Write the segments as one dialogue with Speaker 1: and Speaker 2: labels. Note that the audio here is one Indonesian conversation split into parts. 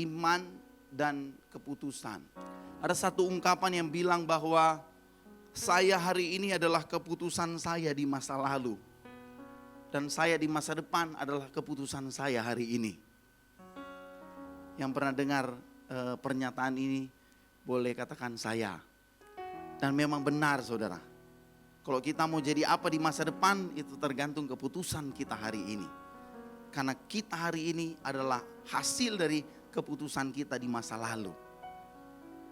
Speaker 1: iman dan keputusan. Ada satu ungkapan yang bilang bahwa saya hari ini adalah keputusan saya di masa lalu. Dan saya di masa depan adalah keputusan saya hari ini. Yang pernah dengar pernyataan ini boleh katakan saya. Dan memang benar saudara. Kalau kita mau jadi apa di masa depan itu tergantung keputusan kita hari ini. Karena kita hari ini adalah hasil dari keputusan kita di masa lalu.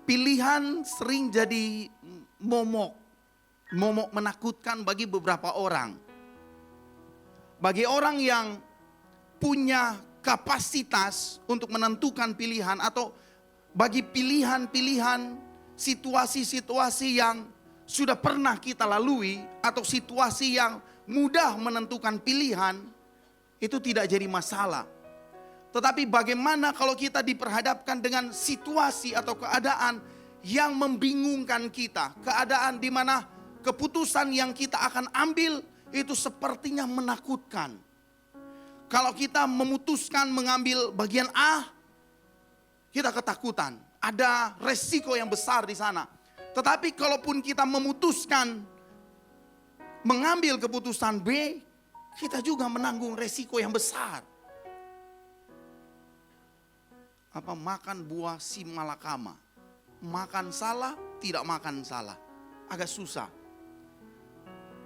Speaker 1: Pilihan sering jadi momok menakutkan bagi beberapa orang. Bagi orang yang punya kapasitas untuk menentukan pilihan atau bagi pilihan-pilihan situasi-situasi yang sudah pernah kita lalui atau situasi yang mudah menentukan pilihan, itu tidak jadi masalah. Tetapi bagaimana kalau kita diperhadapkan dengan situasi atau keadaan yang membingungkan kita, keadaan di mana keputusan yang kita akan ambil itu sepertinya menakutkan. Kalau kita memutuskan mengambil bagian A, kita ketakutan, ada resiko yang besar di sana. Tetapi kalaupun kita memutuskan mengambil keputusan B, kita juga menanggung resiko yang besar. Apa makan buah si malakama? Makan salah, tidak makan salah. Agak susah.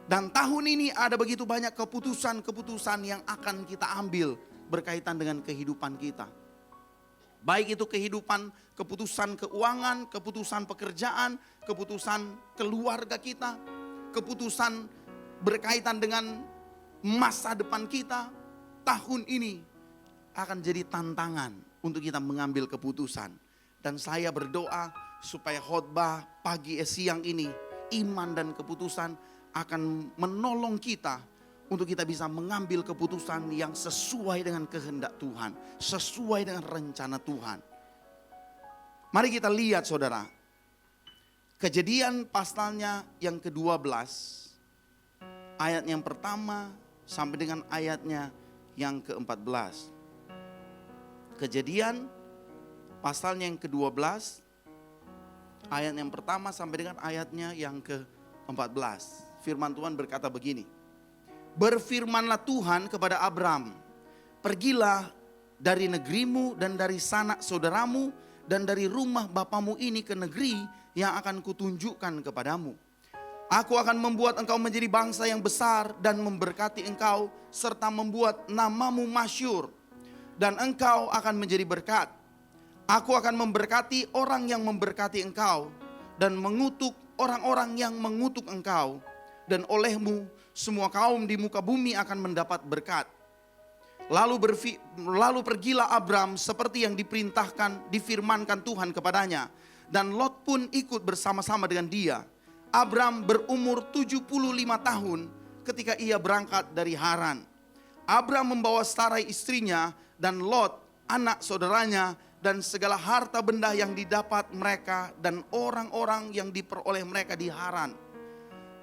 Speaker 1: Dan tahun ini ada begitu banyak keputusan-keputusan yang akan kita ambil berkaitan dengan kehidupan kita. Baik itu keputusan keuangan, keputusan pekerjaan, keputusan keluarga kita, keputusan berkaitan dengan masa depan kita. Tahun ini akan jadi tantangan untuk kita mengambil keputusan. Dan saya berdoa supaya khotbah pagi siang ini, iman dan keputusan akan menolong kita untuk kita bisa mengambil keputusan yang sesuai dengan kehendak Tuhan, sesuai dengan rencana Tuhan. Mari kita lihat saudara, Kejadian pasalnya yang ke-12, ayat yang pertama sampai dengan ayatnya yang ke-14. Kejadian pasalnya yang ke-12, ayat yang pertama sampai dengan ayatnya yang ke-14. Firman Tuhan berkata begini, berfirmanlah Tuhan kepada Abram, pergilah dari negerimu dan dari sanak saudaramu dan dari rumah bapamu ini ke negeri yang akan kutunjukkan kepadamu. Aku akan membuat engkau menjadi bangsa yang besar dan memberkati engkau serta membuat namamu masyhur dan engkau akan menjadi berkat. Aku akan memberkati orang yang memberkati engkau dan mengutuk orang-orang yang mengutuk engkau, dan olehmu semua kaum di muka bumi akan mendapat berkat. Lalu pergilah Abram seperti yang difirmankan Tuhan kepadanya, dan Lot pun ikut bersama-sama dengan dia. Abram berumur 75 tahun ketika ia berangkat dari Haran. Abram membawa Sarai istrinya dan Lot anak saudaranya dan segala harta benda yang didapat mereka dan orang-orang yang diperoleh mereka di Haran.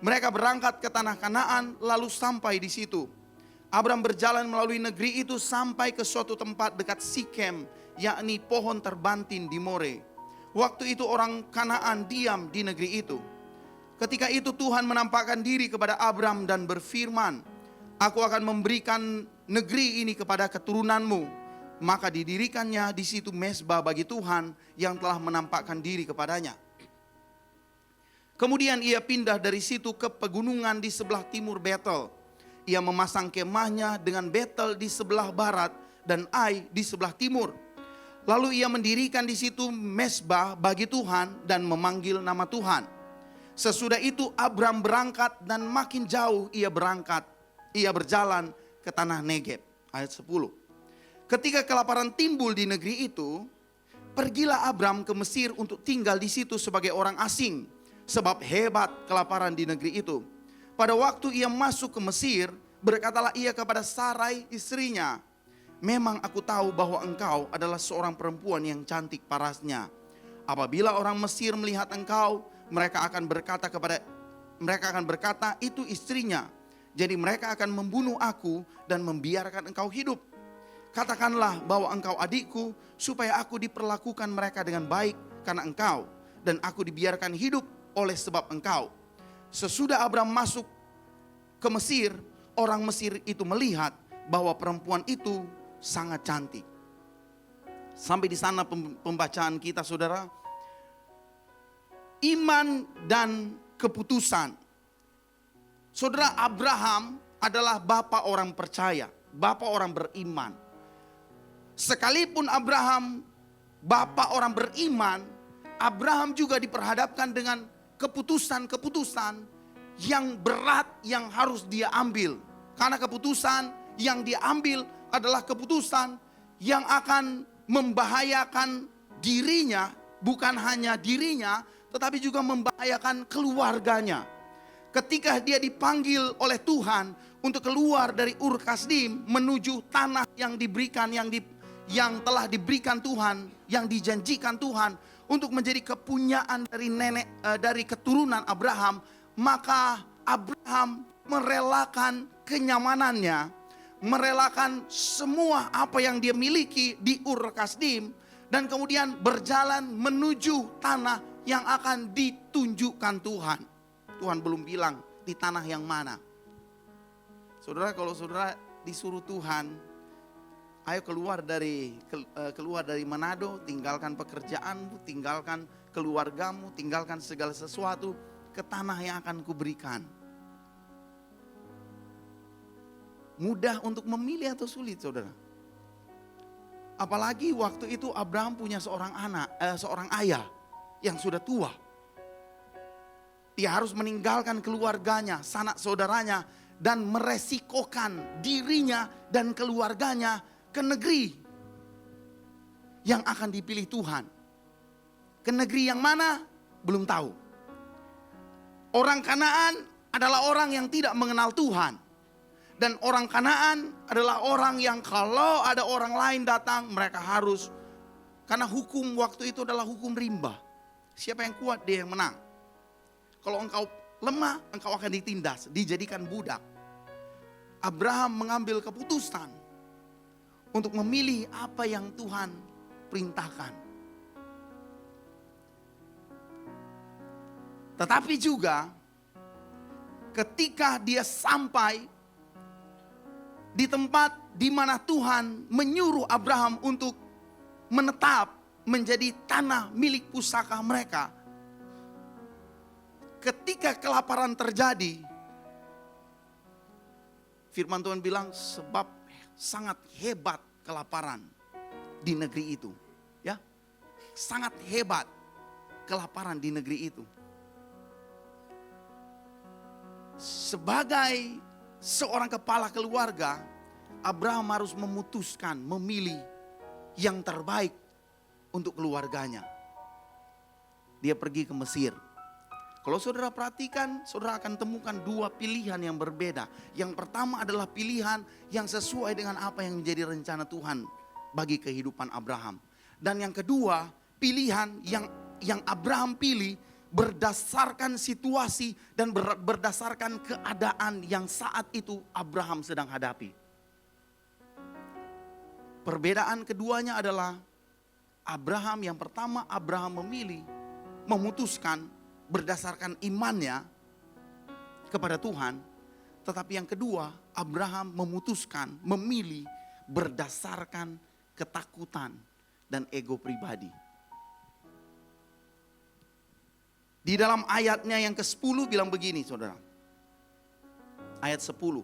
Speaker 1: Mereka berangkat ke tanah Kanaan lalu sampai di situ. Abram berjalan melalui negeri itu sampai ke suatu tempat dekat Sikem, yakni pohon terbantin di More. Waktu itu orang Kanaan diam di negeri itu. Ketika itu Tuhan menampakkan diri kepada Abram dan berfirman, aku akan memberikan negeri ini kepada keturunanmu. Maka didirikannya di situ mezbah bagi Tuhan yang telah menampakkan diri kepadanya. Kemudian ia pindah dari situ ke pegunungan di sebelah timur Betel. Ia memasang kemahnya dengan Betel di sebelah barat dan Ai di sebelah timur. Lalu ia mendirikan di situ mezbah bagi Tuhan dan memanggil nama Tuhan. Sesudah itu Abram berangkat dan makin jauh ia berjalan ke tanah Negeb. Ayat 10. Ketika kelaparan timbul di negeri itu, pergilah Abram ke Mesir untuk tinggal di situ sebagai orang asing, sebab hebat kelaparan di negeri itu. Pada waktu ia masuk ke Mesir, berkatalah ia kepada Sarai istrinya, memang aku tahu bahwa engkau adalah seorang perempuan yang cantik parasnya. Apabila orang Mesir melihat engkau, mereka akan berkata itu istrinya. Jadi mereka akan membunuh aku dan membiarkan engkau hidup. Katakanlah bahwa engkau adikku, supaya aku diperlakukan mereka dengan baik karena engkau, dan aku dibiarkan hidup oleh sebab engkau. Sesudah Abraham masuk ke Mesir, orang Mesir itu melihat bahwa perempuan itu sangat cantik. Sampai di sana pembacaan kita, saudara. Iman dan keputusan. Saudara, Abraham adalah bapa orang percaya, bapa orang beriman. Sekalipun Abraham bapa orang beriman, Abraham juga diperhadapkan dengan keputusan-keputusan yang berat yang harus dia ambil. Karena keputusan yang dia ambil adalah keputusan yang akan membahayakan dirinya, bukan hanya dirinya, tetapi juga membahayakan keluarganya. Ketika dia dipanggil oleh Tuhan untuk keluar dari Ur Kasdim menuju tanah yang diberikan, yang telah diberikan Tuhan, yang dijanjikan Tuhan untuk menjadi kepunyaan dari keturunan Abraham, maka Abraham merelakan kenyamanannya, merelakan semua apa yang dia miliki di Ur Kasdim, dan kemudian berjalan menuju tanah yang akan ditunjukkan Tuhan. Tuhan belum bilang di tanah yang mana. Saudara, kalau saudara disuruh Tuhan, ayo keluar dari Manado, tinggalkan pekerjaanmu, tinggalkan keluargamu, tinggalkan segala sesuatu ke tanah yang akan kuberikan. Mudah untuk memilih atau sulit, saudara? Apalagi waktu itu Abraham punya seorang ayah yang sudah tua. Dia harus meninggalkan keluarganya, sanak saudaranya, dan meresikokan dirinya dan keluarganya ke negeri yang akan dipilih Tuhan. Ke negeri yang mana? Belum tahu. Orang Kanaan adalah orang yang tidak mengenal Tuhan. Dan orang Kanaan adalah orang yang kalau ada orang lain datang, mereka harus, karena hukum waktu itu adalah hukum rimba. Siapa yang kuat, dia yang menang. Kalau engkau lemah, engkau akan ditindas, dijadikan budak. Abraham mengambil keputusan untuk memilih apa yang Tuhan perintahkan. Tetapi juga ketika dia sampai di tempat di mana Tuhan menyuruh Abraham untuk menetap menjadi tanah milik pusaka mereka. Ketika kelaparan terjadi, firman Tuhan bilang sebab sangat hebat kelaparan di negeri itu. Ya, sangat hebat kelaparan di negeri itu. Sebagai seorang kepala keluarga, Abraham harus memutuskan, memilih yang terbaik untuk keluarganya. Dia pergi ke Mesir. Kalau saudara perhatikan, saudara akan temukan dua pilihan yang berbeda. Yang pertama adalah pilihan yang sesuai dengan apa yang menjadi rencana Tuhan bagi kehidupan Abraham. Dan yang kedua, pilihan yang Abraham pilih berdasarkan situasi dan berdasarkan keadaan yang saat itu Abraham sedang hadapi. Perbedaan keduanya adalah Abraham, yang pertama Abraham memutuskan berdasarkan imannya kepada Tuhan. Tetapi yang kedua, Abraham memilih berdasarkan ketakutan dan ego pribadi. Di dalam ayatnya yang ke-10 bilang begini, saudara. Ayat 10.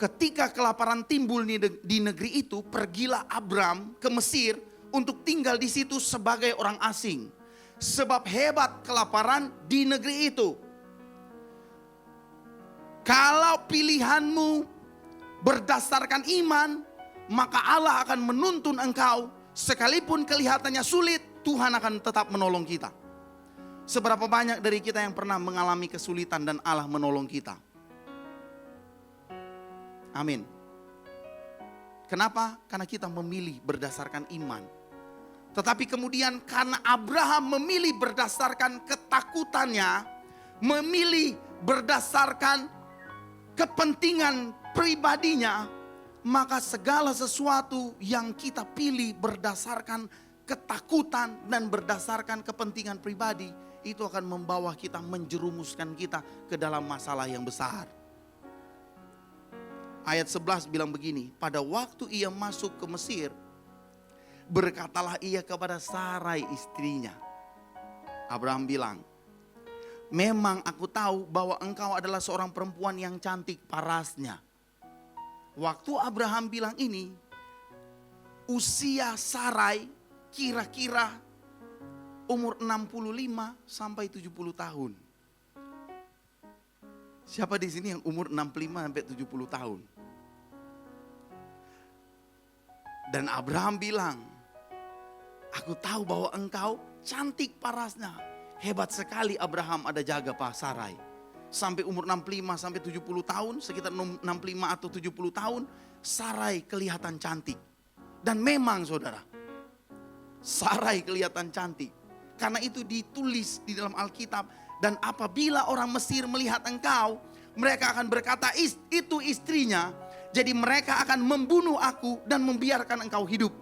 Speaker 1: Ketika kelaparan timbul di negeri itu, pergilah Abram ke Mesir untuk tinggal di situ sebagai orang asing. Sebab hebat kelaparan di negeri itu. Kalau pilihanmu berdasarkan iman, maka Allah akan menuntun engkau. Sekalipun kelihatannya sulit, Tuhan akan tetap menolong kita. Seberapa banyak dari kita yang pernah mengalami kesulitan dan Allah menolong kita? Amin. Kenapa? Karena kita memilih berdasarkan iman. Tetapi kemudian karena Abraham memilih berdasarkan ketakutannya, memilih berdasarkan kepentingan pribadinya, maka segala sesuatu yang kita pilih berdasarkan ketakutan dan berdasarkan kepentingan pribadi, itu akan membawa kita, menjerumuskan kita ke dalam masalah yang besar. Ayat 11 bilang begini, pada waktu ia masuk ke Mesir, berkatalah ia kepada Sarai istrinya. Abraham bilang, memang aku tahu bahwa engkau adalah seorang perempuan yang cantik parasnya. Waktu Abraham bilang ini, usia Sarai kira-kira umur 65 sampai 70 tahun. Siapa di sini yang umur 65 sampai 70 tahun? Dan Abraham bilang, aku tahu bahwa engkau cantik parasnya. Hebat sekali Abraham ada jaga Pak Sarai. Sampai umur 65 sampai 70 tahun, sekitar 65 atau 70 tahun, Sarai kelihatan cantik. Dan memang saudara, Sarai kelihatan cantik. Karena itu ditulis di dalam Alkitab. Dan apabila orang Mesir melihat engkau, mereka akan berkata, itu istrinya. Jadi mereka akan membunuh aku dan membiarkan engkau hidup.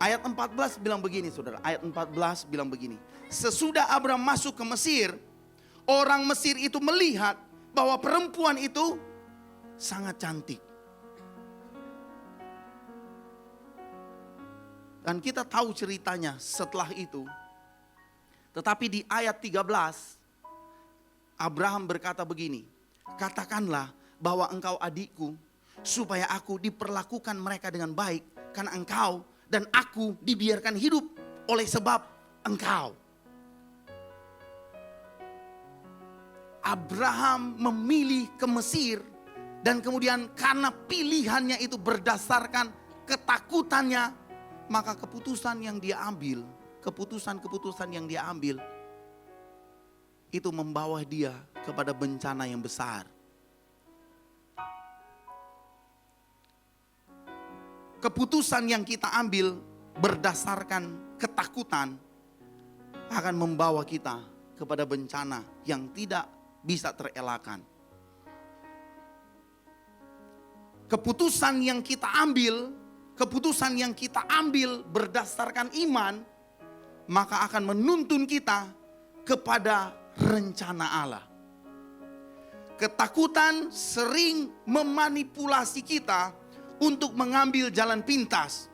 Speaker 1: Ayat 14 bilang begini saudara. Ayat 14 bilang begini. Sesudah Abraham masuk ke Mesir, orang Mesir itu melihat bahwa perempuan itu sangat cantik. Dan kita tahu ceritanya setelah itu. Tetapi di ayat 13, Abraham berkata begini, katakanlah bahwa engkau adikku, supaya aku diperlakukan mereka dengan baik, karena engkau dan aku dibiarkan hidup oleh sebab engkau. Abraham memilih ke Mesir, dan kemudian karena pilihannya itu berdasarkan ketakutannya, maka keputusan yang dia ambil, keputusan-keputusan yang dia ambil, itu membawa dia kepada bencana yang besar. Keputusan yang kita ambil berdasarkan ketakutan akan membawa kita kepada bencana yang tidak bisa terelakkan. Keputusan yang kita ambil berdasarkan iman, maka akan menuntun kita kepada rencana Allah. Ketakutan sering memanipulasi kita untuk mengambil jalan pintas.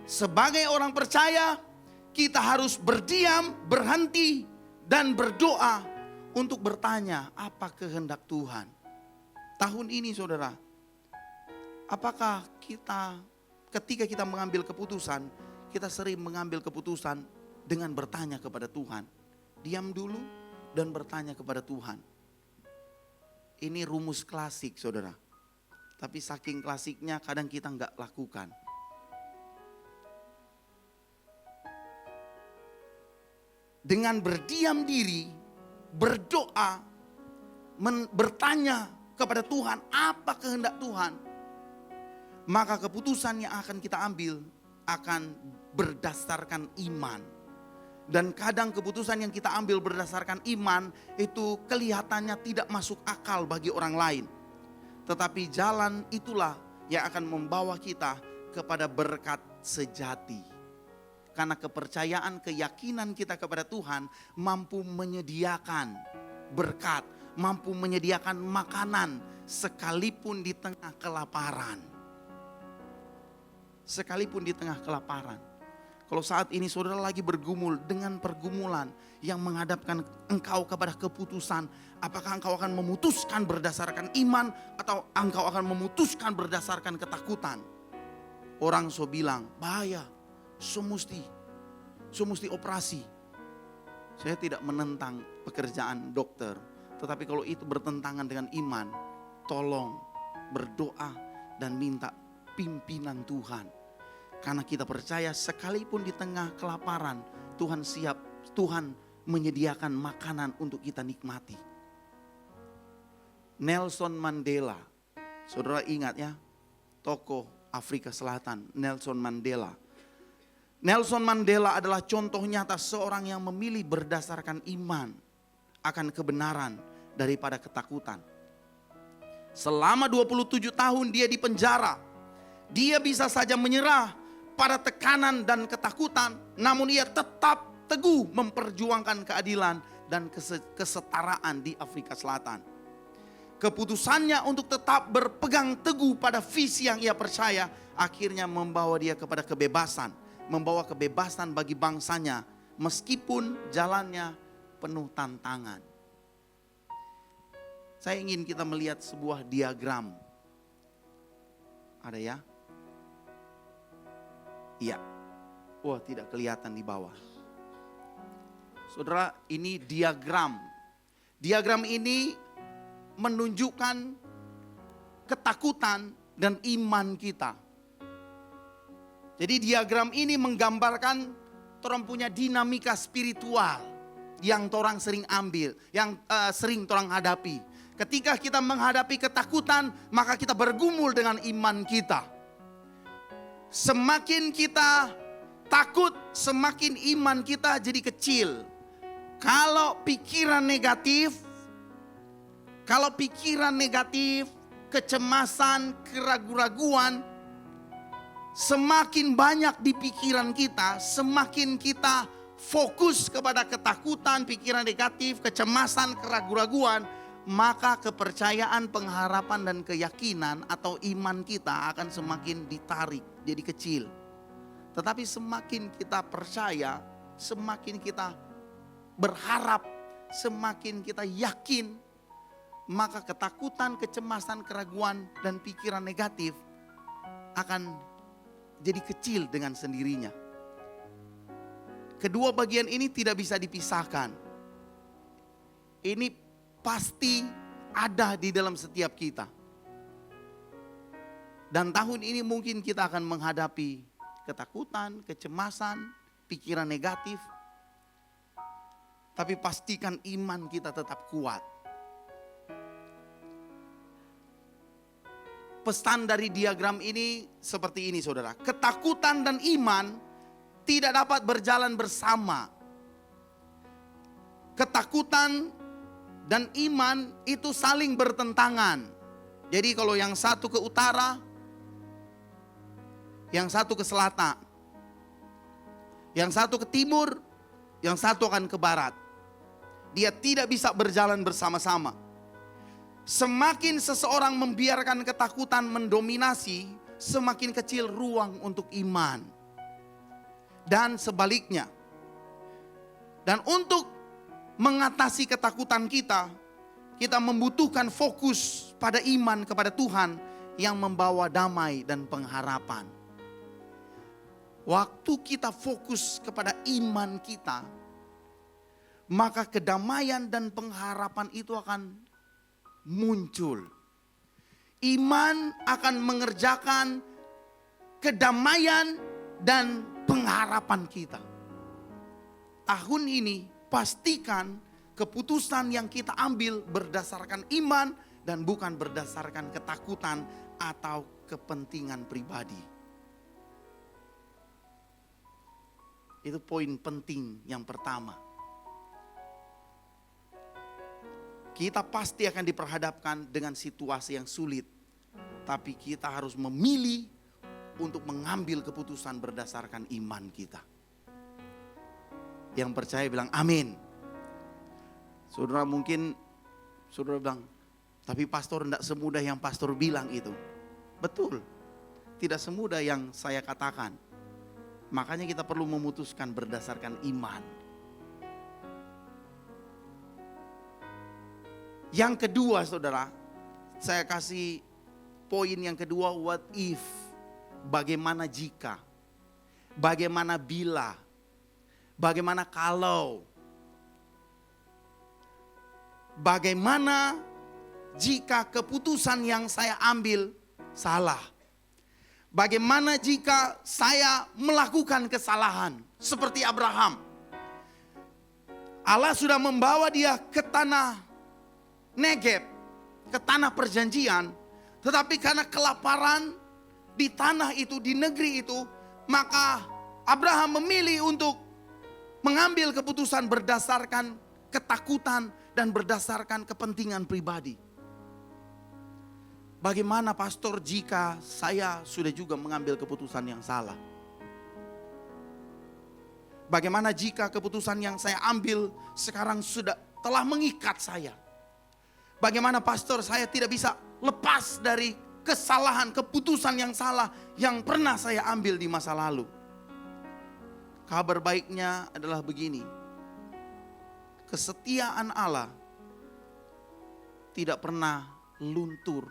Speaker 1: Sebagai orang percaya, kita harus berdiam, berhenti, dan berdoa untuk bertanya apa kehendak Tuhan. Tahun ini saudara, apakah kita ketika kita mengambil keputusan, kita sering mengambil keputusan dengan bertanya kepada Tuhan. Diam dulu dan bertanya kepada Tuhan. Ini rumus klasik saudara. Tapi saking klasiknya kadang kita enggak lakukan. Dengan berdiam diri, berdoa, bertanya kepada Tuhan apa kehendak Tuhan, maka keputusan yang akan kita ambil akan berdasarkan iman. Dan kadang keputusan yang kita ambil berdasarkan iman itu kelihatannya tidak masuk akal bagi orang lain. Tetapi jalan itulah yang akan membawa kita kepada berkat sejati. Karena kepercayaan, keyakinan kita kepada Tuhan mampu menyediakan berkat, mampu menyediakan makanan sekalipun di tengah kelaparan. Sekalipun di tengah kelaparan. Kalau saat ini saudara lagi bergumul dengan pergumulan yang menghadapkan engkau kepada keputusan, apakah engkau akan memutuskan berdasarkan iman atau engkau akan memutuskan berdasarkan ketakutan? Orang so bilang, bahaya, so mesti operasi. Saya tidak menentang pekerjaan dokter, tetapi kalau itu bertentangan dengan iman, tolong berdoa dan minta pimpinan Tuhan. Karena kita percaya sekalipun di tengah kelaparan, Tuhan menyediakan makanan untuk kita nikmati. Nelson Mandela, saudara ingat ya, tokoh Afrika Selatan, Nelson Mandela. Nelson Mandela adalah contoh nyata seorang yang memilih berdasarkan iman akan kebenaran daripada ketakutan. Selama 27 tahun dia di penjara. Dia bisa saja menyerah pada tekanan dan ketakutan, namun ia tetap teguh memperjuangkan keadilan dan kesetaraan di Afrika Selatan. Keputusannya untuk tetap berpegang teguh pada visi yang ia percaya akhirnya membawa dia kepada kebebasan, membawa kebebasan bagi bangsanya meskipun jalannya penuh tantangan. Saya ingin kita melihat sebuah diagram. Ada ya? Iya. Wah, tidak kelihatan di bawah. Saudara, ini diagram. Diagram ini menunjukkan ketakutan dan iman kita. Jadi diagram ini menggambarkan orang punya dinamika spiritual yang orang sering ambil, yang sering orang hadapi. Ketika kita menghadapi ketakutan, maka kita bergumul dengan iman kita. Semakin kita takut, semakin iman kita jadi kecil. Kalau pikiran negatif, kecemasan, keraguan-raguan, semakin banyak di pikiran kita, semakin kita fokus kepada ketakutan, pikiran negatif, kecemasan, keraguan-raguan, maka kepercayaan, pengharapan, dan keyakinan atau iman kita akan semakin ditarik jadi kecil. Tetapi semakin kita percaya, semakin kita berharap, semakin kita yakin, maka ketakutan, kecemasan, keraguan, dan pikiran negatif akan jadi kecil dengan sendirinya. Kedua bagian ini tidak bisa dipisahkan. Ini pasti ada di dalam setiap kita. Dan tahun ini mungkin kita akan menghadapi ketakutan, kecemasan, pikiran negatif. Tapi pastikan iman kita tetap kuat. Pesan dari diagram ini seperti ini, saudara. Ketakutan dan iman tidak dapat berjalan bersama. Ketakutan dan iman itu saling bertentangan. Jadi kalau yang satu ke utara, yang satu ke selatan, yang satu ke timur, yang satu akan ke barat. Dia tidak bisa berjalan bersama-sama. Semakin seseorang membiarkan ketakutan mendominasi, semakin kecil ruang untuk iman. Dan sebaliknya. Dan untuk mengatasi ketakutan kita, kita membutuhkan fokus pada iman kepada Tuhan yang membawa damai dan pengharapan. Waktu kita fokus kepada iman kita, maka kedamaian dan pengharapan itu akan muncul. Iman akan mengerjakan kedamaian dan pengharapan kita. Tahun ini pastikan keputusan yang kita ambil berdasarkan iman dan bukan berdasarkan ketakutan atau kepentingan pribadi. Itu poin penting yang pertama. Kita pasti akan diperhadapkan dengan situasi yang sulit. Tapi kita harus memilih untuk mengambil keputusan berdasarkan iman kita. Yang percaya bilang amin. Saudara mungkin, saudara bilang, tapi pastor tidak semudah yang pastor bilang itu. Betul, tidak semudah yang saya katakan. Makanya kita perlu memutuskan berdasarkan iman. Yang kedua saudara, saya kasih poin yang kedua, what if, bagaimana jika, bagaimana bila, bagaimana kalau, bagaimana jika keputusan yang saya ambil salah, bagaimana jika saya melakukan kesalahan seperti Abraham. Allah sudah membawa dia ke tanah Negeb, ke tanah perjanjian, tetapi karena kelaparan di tanah itu, di negeri itu, maka Abraham memilih untuk mengambil keputusan berdasarkan ketakutan dan berdasarkan kepentingan pribadi. Bagaimana pastor jika saya sudah juga mengambil keputusan yang salah? Bagaimana jika keputusan yang saya ambil sekarang telah mengikat saya? Bagaimana pastor saya tidak bisa lepas dari kesalahan, keputusan yang salah yang pernah saya ambil di masa lalu? Kabar baiknya adalah begini. Kesetiaan Allah tidak pernah luntur,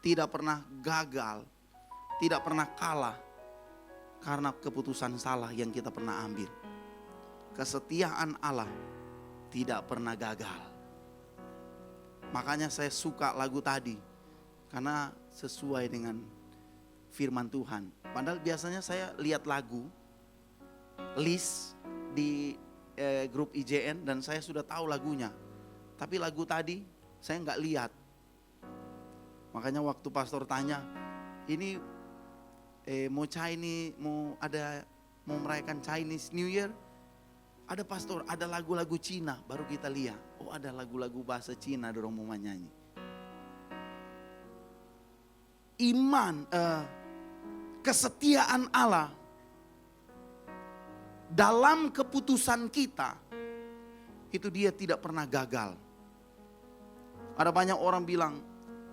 Speaker 1: tidak pernah gagal, tidak pernah kalah karena keputusan salah yang kita pernah ambil. Kesetiaan Allah tidak pernah gagal. Makanya saya suka lagu tadi, karena sesuai dengan firman Tuhan. Padahal biasanya saya lihat lagu, list di grup IJN dan saya sudah tahu lagunya. Tapi lagu tadi saya nggak lihat. Makanya waktu pastor tanya, ini mau merayakan Chinese New Year, ada pastor, ada lagu-lagu Cina, baru kita lihat. Oh, ada lagu-lagu bahasa Cina dorong mau nyanyi. Iman, kesetiaan Allah dalam keputusan kita, itu dia tidak pernah gagal. Ada banyak orang bilang,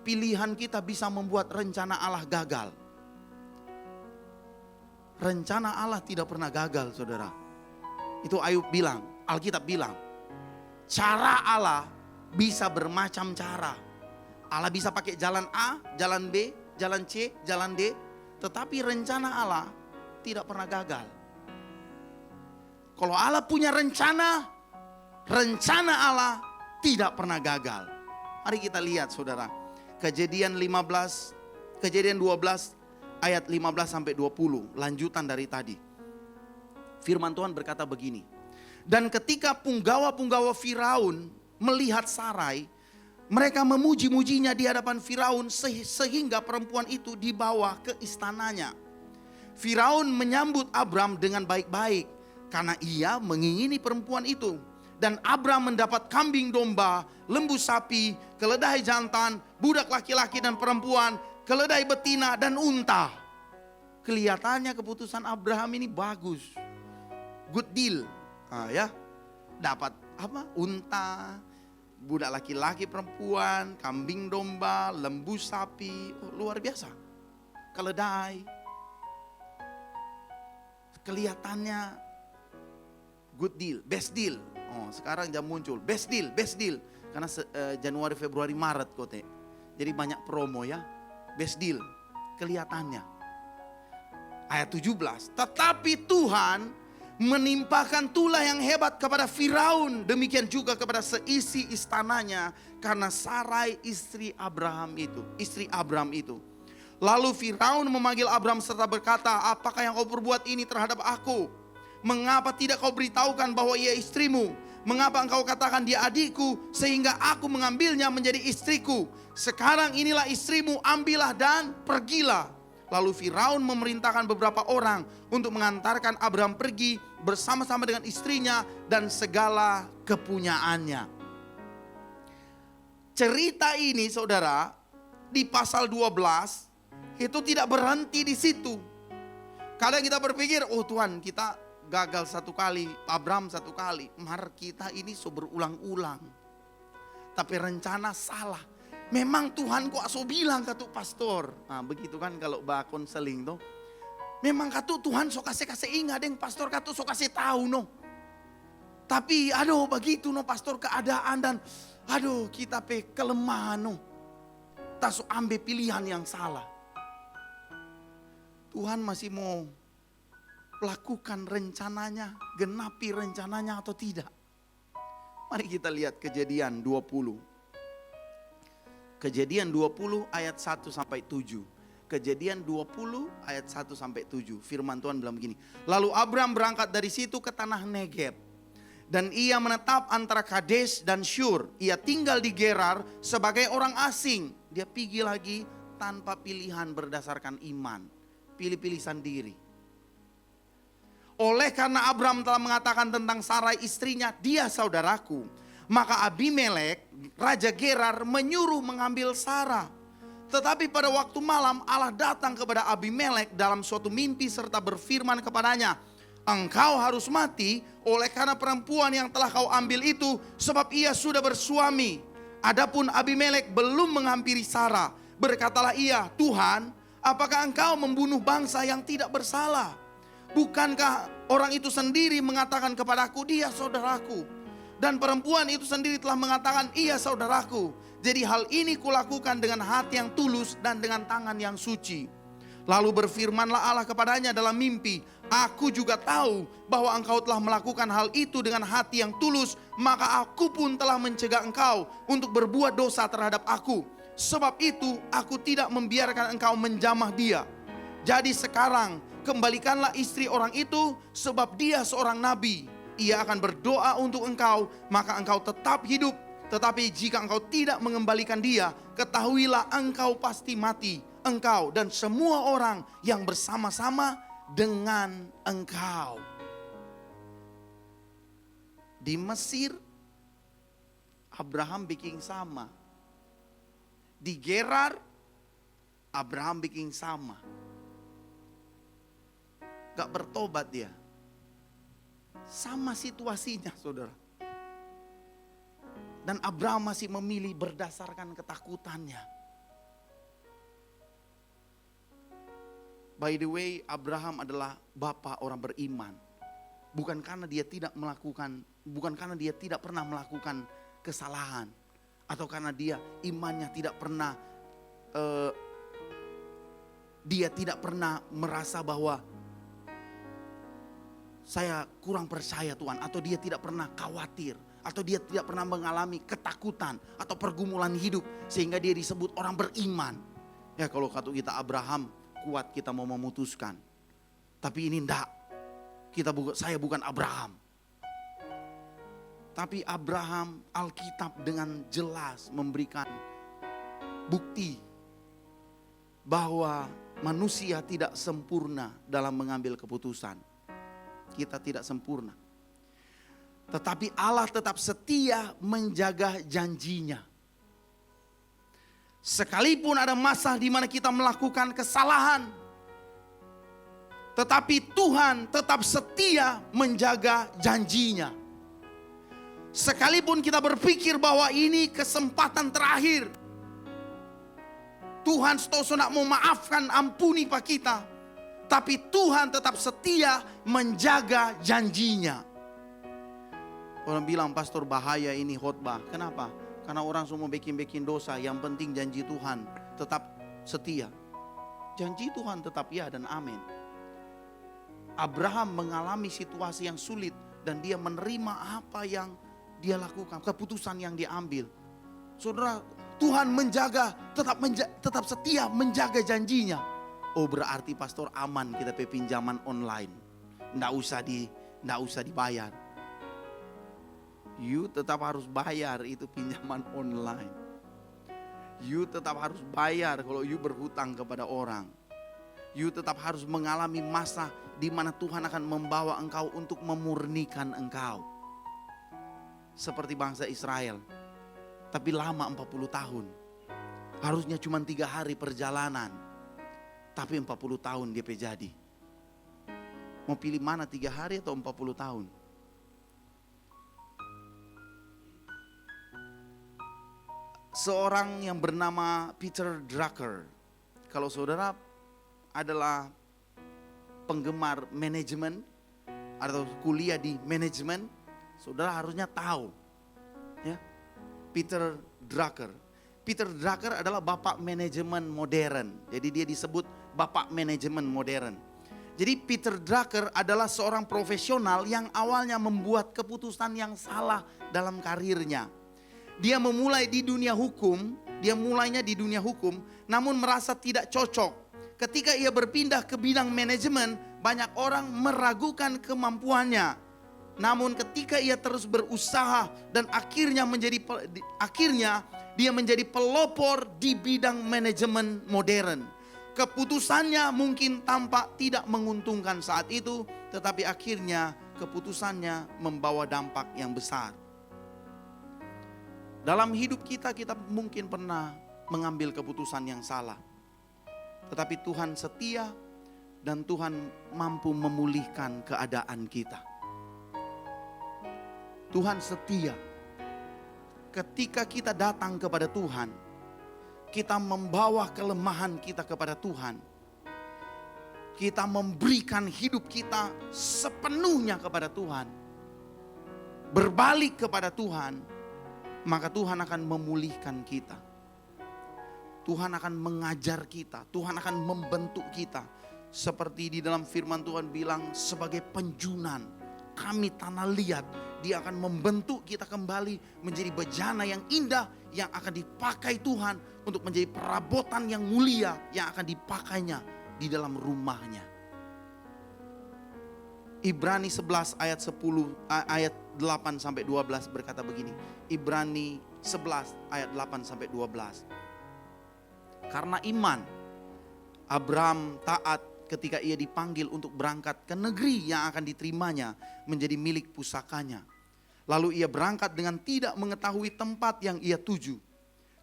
Speaker 1: pilihan kita bisa membuat rencana Allah gagal. Rencana Allah tidak pernah gagal, saudara. Itu Ayub bilang, Alkitab bilang, cara Allah bisa bermacam cara. Allah bisa pakai jalan A, jalan B, jalan C, jalan D. Tetapi rencana Allah tidak pernah gagal. Kalau Allah punya rencana, rencana Allah tidak pernah gagal. Mari kita lihat, saudara. Kejadian 12 ayat 15 sampai 20, lanjutan dari tadi. Firman Tuhan berkata begini. Dan ketika punggawa-punggawa Firaun melihat Sarai, mereka memuji-mujinya di hadapan Firaun sehingga perempuan itu dibawa ke istananya. Firaun menyambut Abram dengan baik-baik karena ia mengingini perempuan itu. Dan Abram mendapat kambing domba, lembu sapi, keledai jantan, budak laki-laki dan perempuan, keledai betina dan unta. Kelihatannya keputusan Abraham ini bagus. Good deal. Ya. Dapat apa? Unta, budak laki-laki perempuan, kambing domba, lembu sapi. Oh, luar biasa. Keledai. Kelihatannya good deal, best deal. Oh, sekarang jam muncul best deal. Karena Januari, Februari, Maret kote. Jadi banyak promo ya. Best deal. Kelihatannya. Ayat 17. Tetapi Tuhan menimpakan tulah yang hebat kepada Firaun. Demikian juga kepada seisi istananya. Karena Sarai istri Abram itu. Lalu Firaun memanggil Abram serta berkata, apakah yang kau perbuat ini terhadap aku? Mengapa tidak kau beritahukan bahwa ia istrimu? Mengapa engkau katakan dia adikku sehingga aku mengambilnya menjadi istriku? Sekarang inilah istrimu, ambillah dan pergilah. Lalu Firaun memerintahkan beberapa orang untuk mengantarkan Abram pergi bersama-sama dengan istrinya dan segala kepunyaannya. Cerita ini, saudara, di pasal 12 itu tidak berhenti di situ. Kadang kita berpikir, oh Tuhan, kita gagal satu kali, Abram satu kali. Mar kita ini berulang-ulang. Tapi rencana salah. Memang Tuhan kok aso bilang katu pastor. Nah, begitu kan kalau bah konseling tuh. Memang katu Tuhan sok kasih ingat deng pastor katu sok kasih tahu no. Tapi aduh begitu no pastor keadaan dan aduh kita kelemahan no. Tak so ambil pilihan yang salah. Tuhan masih mau lakukan rencananya, genapi rencananya atau tidak. Mari kita lihat Kejadian 20. Kejadian 20 ayat 1 sampai 7. Kejadian 20 ayat 1 sampai 7. Firman Tuhan bilang begini. Lalu Abram berangkat dari situ ke tanah Negeb. Dan ia menetap antara Kades dan Syur. Ia tinggal di Gerar sebagai orang asing. Dia pergi lagi tanpa pilihan berdasarkan iman. Pilih-pilih sendiri. Oleh karena Abram telah mengatakan tentang Sarai istrinya, dia saudaraku. Maka Abimelek, Raja Gerar, menyuruh mengambil Sarah. Tetapi pada waktu malam Allah datang kepada Abimelek dalam suatu mimpi serta berfirman kepadanya, engkau harus mati oleh karena perempuan yang telah kau ambil itu, sebab ia sudah bersuami. Adapun Abimelek belum menghampiri Sarah. Berkatalah ia, Tuhan, apakah engkau membunuh bangsa yang tidak bersalah? Bukankah orang itu sendiri mengatakan kepadaku, dia saudaraku? Dan perempuan itu sendiri telah mengatakan, ia saudaraku. Jadi hal ini kulakukan dengan hati yang tulus dan dengan tangan yang suci. Lalu berfirmanlah Allah kepadanya dalam mimpi, aku juga tahu bahwa engkau telah melakukan hal itu dengan hati yang tulus, maka aku pun telah mencegah engkau untuk berbuat dosa terhadap aku. Sebab itu aku tidak membiarkan engkau menjamah dia. Jadi sekarang kembalikanlah istri orang itu, sebab dia seorang nabi. Ia akan berdoa untuk engkau, maka engkau tetap hidup. Tetapi jika engkau tidak mengembalikan dia, ketahuilah engkau pasti mati, engkau dan semua orang yang bersama-sama dengan engkau. Di Mesir, Abraham bikin sama. Di Gerar, Abraham bikin sama. Gak bertobat dia. Sama situasinya, saudara. Dan Abraham masih memilih berdasarkan ketakutannya. By the way, Abraham adalah bapa orang beriman. Bukan karena dia tidak pernah melakukan kesalahan, atau karena dia imannya tidak pernah dia tidak pernah merasa bahwa saya kurang percaya Tuhan, atau dia tidak pernah khawatir, atau dia tidak pernah mengalami ketakutan atau pergumulan hidup sehingga dia disebut orang beriman. Ya, kalau kata kita Abraham kuat, kita mau memutuskan. Tapi ini enggak. Saya bukan Abraham. Tapi Abraham, Alkitab dengan jelas memberikan bukti bahwa manusia tidak sempurna dalam mengambil keputusan. Kita tidak sempurna. Tetapi Allah tetap setia menjaga janjinya. Sekalipun ada masa di mana kita melakukan kesalahan, tetapi Tuhan tetap setia menjaga janjinya. Sekalipun kita berpikir bahwa ini kesempatan terakhir, Tuhan setahu nak mau maafkan, ampuni pak kita, tapi Tuhan tetap setia menjaga janjinya. Orang bilang, pastor bahaya ini khotbah. Kenapa? Karena orang semua bikin dosa. Yang penting janji Tuhan tetap setia. Janji Tuhan tetap ya dan amin. Abraham mengalami situasi yang sulit dan dia menerima apa yang dia lakukan, keputusan yang dia ambil. Saudara, Tuhan tetap setia menjaga janjinya. Oh, berarti pastor aman kita pinjaman online. Nggak usah dibayar. You tetap harus bayar itu pinjaman online. You tetap harus bayar kalau you berhutang kepada orang. You tetap harus mengalami masa di mana Tuhan akan membawa engkau untuk memurnikan engkau. Seperti bangsa Israel. Tapi lama 40 tahun. Harusnya cuma 3 hari perjalanan. Tapi 40 tahun dia jadi. Mau pilih mana, 3 hari atau 40 tahun? Seorang yang bernama Peter Drucker. Kalau saudara adalah penggemar manajemen atau kuliah di manajemen, saudara harusnya tahu. Ya, Peter Drucker. Peter Drucker adalah bapak manajemen modern. Jadi dia disebut bapak manajemen modern. Jadi Peter Drucker adalah seorang profesional yang awalnya membuat keputusan yang salah dalam karirnya. Dia mulainya di dunia hukum, namun merasa tidak cocok. Ketika ia berpindah ke bidang manajemen, banyak orang meragukan kemampuannya. Namun ketika ia terus berusaha dan akhirnya dia menjadi pelopor di bidang manajemen modern. Keputusannya mungkin tampak tidak menguntungkan saat itu, tetapi akhirnya keputusannya membawa dampak yang besar. Dalam hidup kita, kita mungkin pernah mengambil keputusan yang salah. Tetapi Tuhan setia dan Tuhan mampu memulihkan keadaan kita. Tuhan setia. Ketika kita datang kepada Tuhan, kita membawa kelemahan kita kepada Tuhan. Kita memberikan hidup kita sepenuhnya kepada Tuhan. Berbalik kepada Tuhan, maka Tuhan akan memulihkan kita. Tuhan akan mengajar kita, Tuhan akan membentuk kita. Seperti di dalam firman Tuhan bilang, sebagai penjunan, kami tanah liat, Dia akan membentuk kita kembali menjadi bejana yang indah yang akan dipakai Tuhan untuk menjadi perabotan yang mulia yang akan dipakainya di dalam rumahnya. Ibrani 11 ayat 8 sampai 12 berkata begini. Ibrani 11 ayat 8 sampai 12. Karena iman, Abraham taat ketika ia dipanggil untuk berangkat ke negeri yang akan diterimanya menjadi milik pusakanya. Lalu ia berangkat dengan tidak mengetahui tempat yang ia tuju.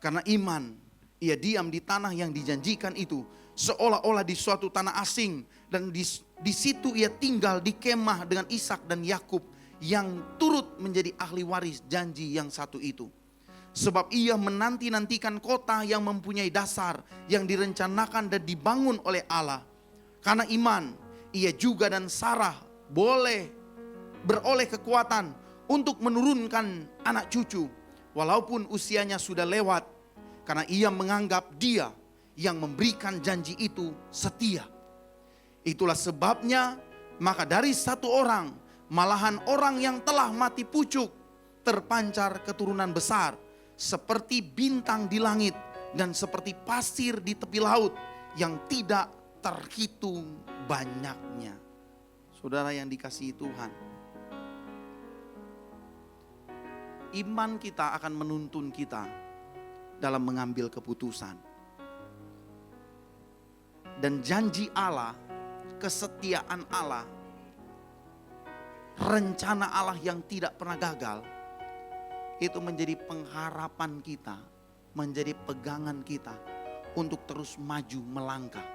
Speaker 1: Karena iman, ia diam di tanah yang dijanjikan itu, seolah-olah di suatu tanah asing, dan di situ ia tinggal di kemah dengan Ishak dan Yakub yang turut menjadi ahli waris janji yang satu itu. Sebab ia menanti-nantikan kota yang mempunyai dasar, yang direncanakan dan dibangun oleh Allah. Karena iman, ia juga dan Sarah beroleh kekuatan untuk menurunkan anak cucu, walaupun usianya sudah lewat, karena ia menganggap Dia yang memberikan janji itu setia. Itulah sebabnya, maka dari satu orang, malahan orang yang telah mati pucuk, terpancar keturunan besar, seperti bintang di langit dan seperti pasir di tepi laut yang tidak terhitung banyaknya. Saudara yang dikasihi Tuhan, iman kita akan menuntun kita dalam mengambil keputusan. Dan janji Allah, kesetiaan Allah, rencana Allah yang tidak pernah gagal, itu menjadi pengharapan kita, menjadi pegangan kita untuk terus maju melangkah.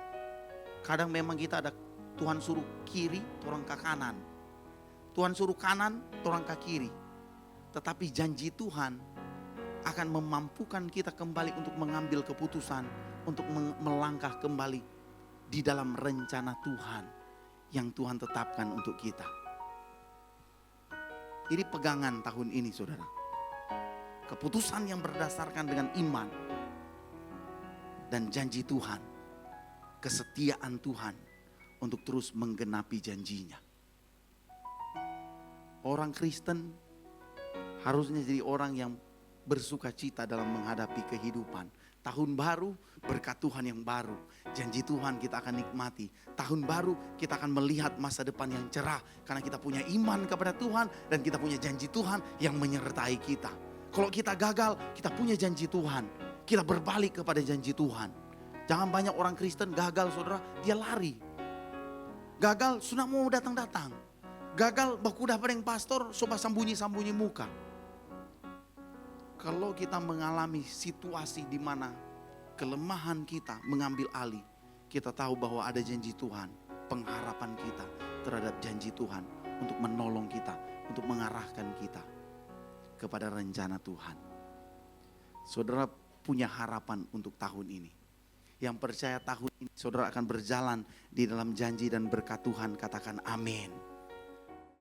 Speaker 1: Kadang memang kita ada, Tuhan suruh kiri, orang ke kanan. Tuhan suruh kanan, orang ke kiri. Tetapi janji Tuhan akan memampukan kita kembali untuk mengambil keputusan, untuk melangkah kembali di dalam rencana Tuhan yang Tuhan tetapkan untuk kita. Ini pegangan tahun ini, saudara. Keputusan yang berdasarkan dengan iman dan janji Tuhan, kesetiaan Tuhan untuk terus menggenapi janjinya. Orang Kristen harusnya jadi orang yang bersuka cita dalam menghadapi kehidupan. Tahun baru, berkat Tuhan yang baru. Janji Tuhan kita akan nikmati. Tahun baru kita akan melihat masa depan yang cerah. Karena kita punya iman kepada Tuhan dan kita punya janji Tuhan yang menyertai kita. Kalau kita gagal, kita punya janji Tuhan. Kita berbalik kepada janji Tuhan. Jangan banyak orang Kristen gagal, saudara, dia lari. Gagal, sudah mau datang-datang. Gagal, baku dapat yang pastor, coba sambunyi-sambunyi muka. Kalau kita mengalami situasi di mana kelemahan kita mengambil alih, kita tahu bahwa ada janji Tuhan, pengharapan kita terhadap janji Tuhan untuk menolong kita, untuk mengarahkan kita kepada rencana Tuhan. Saudara punya harapan untuk tahun ini. Yang percaya tahun ini saudara akan berjalan di dalam janji dan berkat Tuhan, katakan amin.